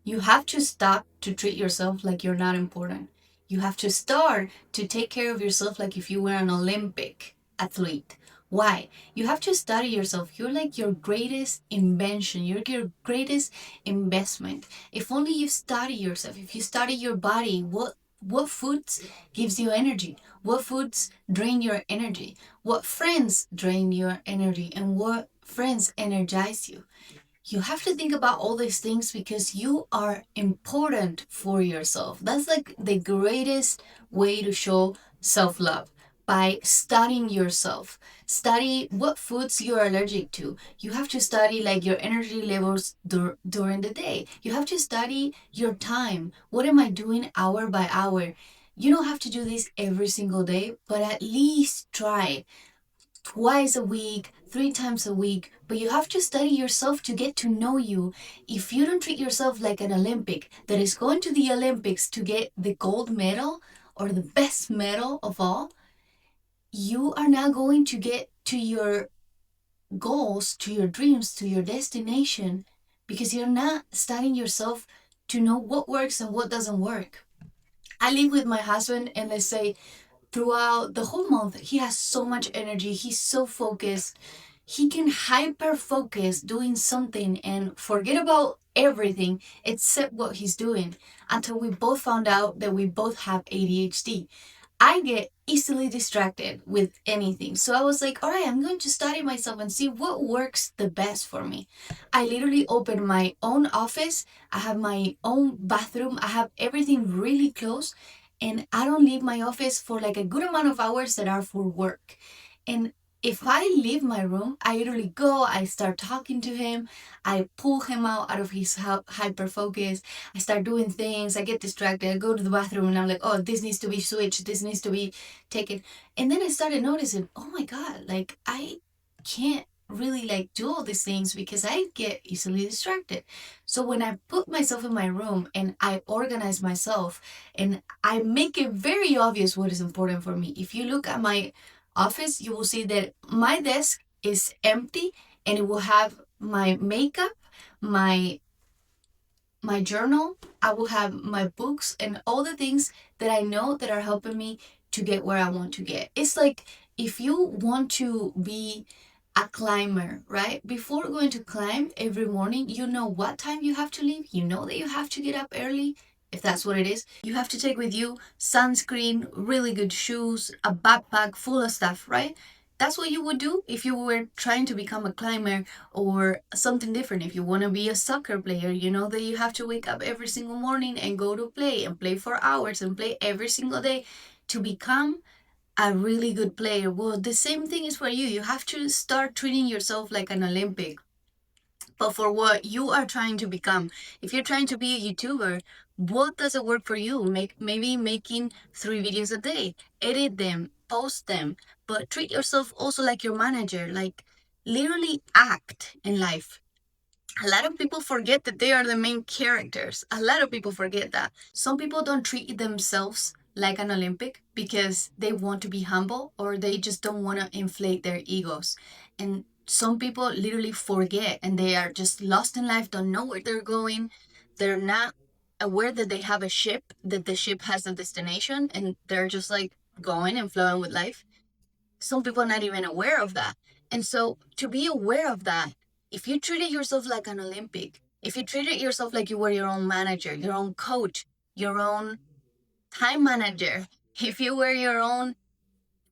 You have to stop to treat yourself like you're not important. You have to start to take care of yourself like if you were an Olympic athlete. Why? You have to study yourself. You're like your greatest invention. You're your greatest investment. If only you study yourself, if you study your body, what foods gives you energy? What foods drain your energy? What friends drain your energy? And what friends energize you? You have to think about all these things because you are important for yourself. That's like the greatest way to show self love by studying yourself. Study what foods you're allergic to. You have to study like your energy levels during the day. You have to study your time. What am I doing hour by hour? You don't have to do this every single day, but at least try twice a week, three times a week, but you have to study yourself to get to know you. If you don't treat yourself like an Olympic that is going to the Olympics to get the gold medal or the best medal of all, you are not going to get to your goals, to your dreams, to your destination because you're not studying yourself to know what works and what doesn't work. I live with my husband, and let's say throughout the whole month, he has so much energy. He's so focused. He can hyper focus doing something and forget about everything except what he's doing until we both found out that we both have ADHD. I get easily distracted with anything. So I was like, all right, I'm going to study myself and see what works the best for me. I literally opened my own office. I have my own bathroom. I have everything really close. And I don't leave my office for like a good amount of hours that are for work. And if I leave my room, I literally go, I start talking to him, I pull him out of his hyper focus, I start doing things, I get distracted, I go to the bathroom and I'm like, oh, this needs to be switched, this needs to be taken. And then I started noticing, oh my God, like I can't really like do all these things because I get easily distracted. So when I put myself in my room and I organize myself and I make it very obvious what is important for me. If you look at my office, you will see that my desk is empty and it will have my makeup, my journal, I will have my books and all the things that I know that are helping me to get where I want to get. It's like if you want to be a climber, right? Before going to climb every morning, you know what time you have to leave. You know that you have to get up early, if that's what it is. You have to take with you sunscreen, really good shoes, a backpack full of stuff, right? That's what you would do if you were trying to become a climber or something different. If you want to be a soccer player, you know that you have to wake up every single morning and go to play and play for hours and play every single day to become a really good player. Well, the same thing is for you. You have to start treating yourself like an Olympic, but for what you are trying to become. If you're trying to be a YouTuber, what does it work for you? Maybe making 3 videos a day, edit them, post them, but treat yourself also like your manager, like literally act in life. A lot of people forget that they are the main characters. A lot of people forget that. Some people don't treat themselves like an Olympic because they want to be humble or they just don't want to inflate their egos. And some people literally forget and they are just lost in life, don't know where they're going. They're not aware that they have a ship, that the ship has a destination, and they're just like going and flowing with life. Some people are not even aware of that. And so to be aware of that, if you treated yourself like an Olympic, if you treated yourself like you were your own manager, your own coach, your own time manager, if you were your own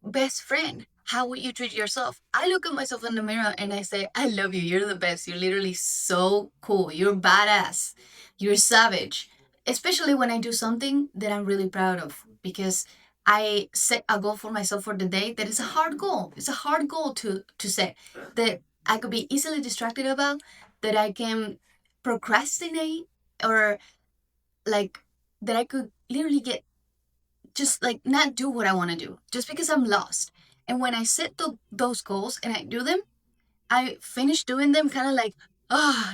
best friend, how would you treat yourself? I look at myself in the mirror and I say, I love you. You're the best. You're literally so cool. You're badass. You're savage. Especially when I do something that I'm really proud of because I set a goal for myself for the day that is a hard goal. It's a hard goal to set that I could be easily distracted about, that I can procrastinate or like that I could literally get just like not do what I want to do just because I'm lost. And when I set those goals and I do them, I finish doing them kind of like,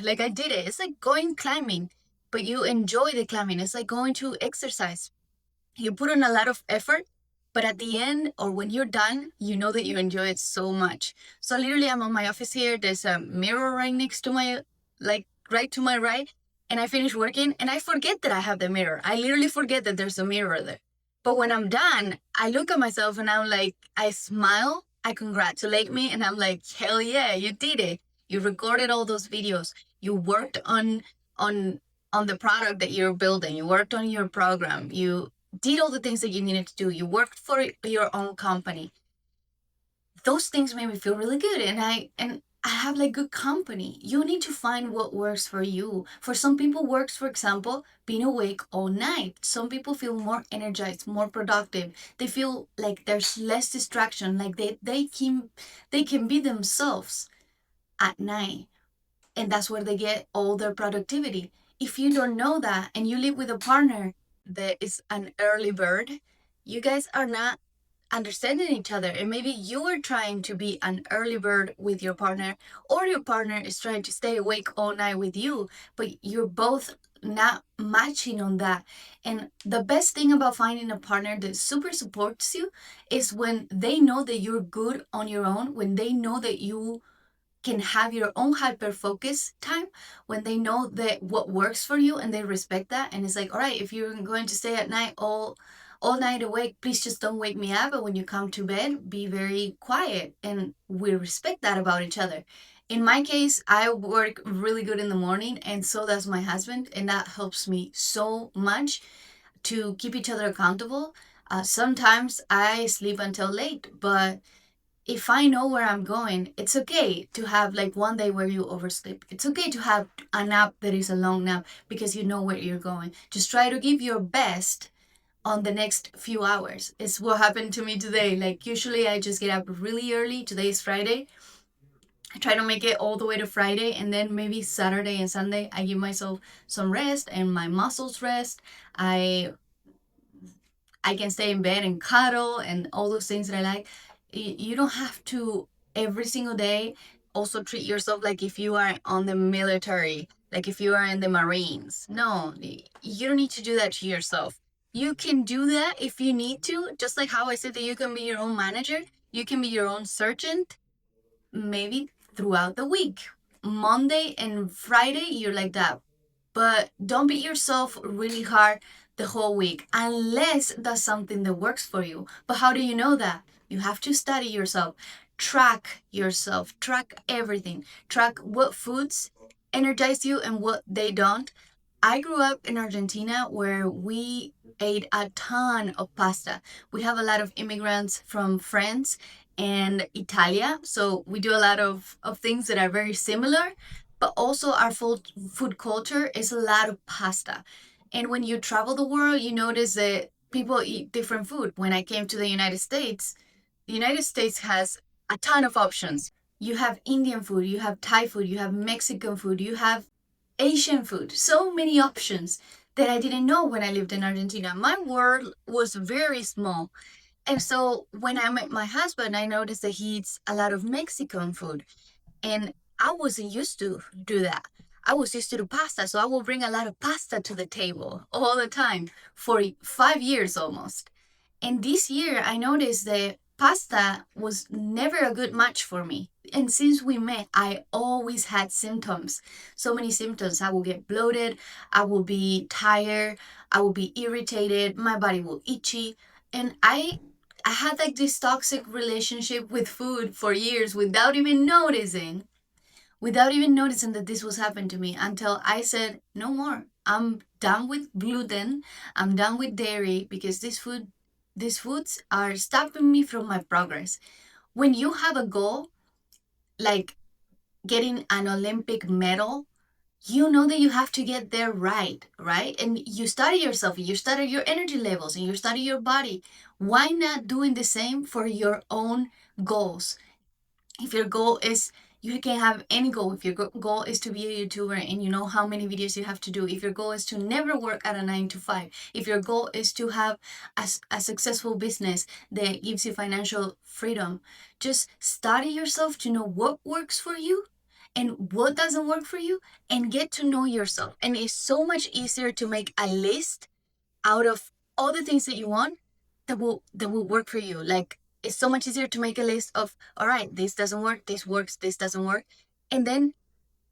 like I did it. It's like going climbing, but you enjoy the climbing. It's like going to exercise. You put in a lot of effort, but at the end or when you're done, you know that you enjoy it so much. So literally, I'm on my office here. There's a mirror right next to my, like right to my right. and I finish working and I forget that I have the mirror. I literally forget that there's a mirror there. But when I'm done, I look at myself and I'm like, I smile, I congratulate me, and I'm like, hell yeah, you did it. You recorded all those videos. You worked on on the product that you're building. You worked on your program. You did all the things that you needed to do. You worked for your own company. Those things made me feel really good, and I have like good company. You need to find what works for you. For some people works, for example, being awake all night. Some people feel more energized, more productive. They feel like there's less distraction, like they can be themselves at night, and that's where they get all their productivity. If you don't know that and you live with a partner that is an early bird, you guys are not understanding each other, and maybe you are trying to be an early bird with your partner, or your partner is trying to stay awake all night with you, but you're both not matching on that. And the best thing about finding a partner that super supports you is when they know that you're good on your own, when they know that you can have your own hyper focus time, when they know that what works for you and they respect that, and it's like, all right, if you're going to stay at night all night awake, please just don't wake me up, and when you come to bed, be very quiet, and we respect that about each other. In my case, I work really good in the morning, and so does my husband, and that helps me so much to keep each other accountable. Sometimes I sleep until late, but if I know where I'm going, it's okay to have like one day where you oversleep. It's okay to have a nap that is a long nap because you know where you're going. Just try to give your best on the next few hours. It's what happened to me today. Like, usually I just get up really early. Today is Friday. I try to make it all the way to Friday, and then maybe Saturday and Sunday I give myself some rest and my muscles rest. I I can stay in bed and cuddle and all those things that I like. You don't have to every single day also treat yourself like if you are on the military, like if you are in the Marines. No, you don't need to do that to yourself. You can do that if you need to, just like how I said that you can be your own manager, you can be your own sergeant, maybe throughout the week. Monday and Friday, you're like that. But don't beat yourself really hard the whole week unless that's something that works for you. But how do you know that? You have to study yourself, track everything, track what foods energize you and what they don't. I grew up in Argentina where we ate a ton of pasta. We have a lot of immigrants from France and Italia, so we do a lot of things that are very similar, but also our food culture is a lot of pasta. And when you travel the world, you notice that people eat different food. When I came to the United States has a ton of options. You have Indian food, you have Thai food, you have Mexican food, you have Asian food, so many options that I didn't know when I lived in Argentina. My world was very small. And so when I met my husband, I noticed that he eats a lot of Mexican food. And I wasn't used to do that. I was used to do pasta. So I will bring a lot of pasta to the table all the time for 5 years almost. And this year, I noticed that pasta was never a good match for me. And since we met, I always had symptoms. So many symptoms. I will get bloated, I will be tired, I will be irritated, my body will itchy. And I had like this toxic relationship with food for years without even noticing that this was happening to me until I said, no more. I'm done with gluten. I'm done with dairy because these foods are stopping me from my progress. When you have a goal, like getting an Olympic medal, you know that you have to get there right, right? And you study yourself, you study your energy levels, and you study your body. Why not doing the same for your own goals? If your goal is, you can have any goal. If your goal is to be a YouTuber and you know how many videos you have to do, if your goal is to never work at a 9 to 5, if your goal is to have a successful business that gives you financial freedom, just study yourself to know what works for you and what doesn't work for you, and get to know yourself. And it's so much easier to make a list out of all the things that you want that will work for you. Like, it's so much easier to make a list of, all right, this doesn't work, this works, this doesn't work, and then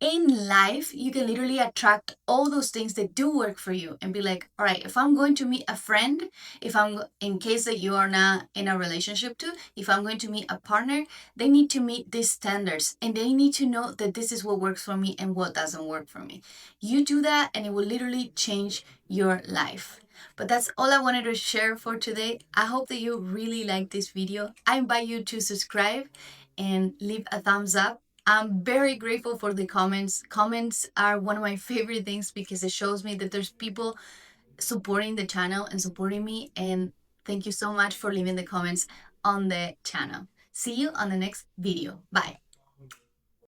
in life, you can literally attract all those things that do work for you and be like, all right, if I'm going to meet a friend, if I'm, in case that you are not in a relationship too, if I'm going to meet a partner, they need to meet these standards and they need to know that this is what works for me and what doesn't work for me. You do that and it will literally change your life. But that's all I wanted to share for today. I hope that you really like this video. I invite you to subscribe and leave a thumbs up. I'm very grateful for the comments. Comments are one of my favorite things because it shows me that there's people supporting the channel and supporting me. And thank you so much for leaving the comments on the channel. See you on the next video. Bye.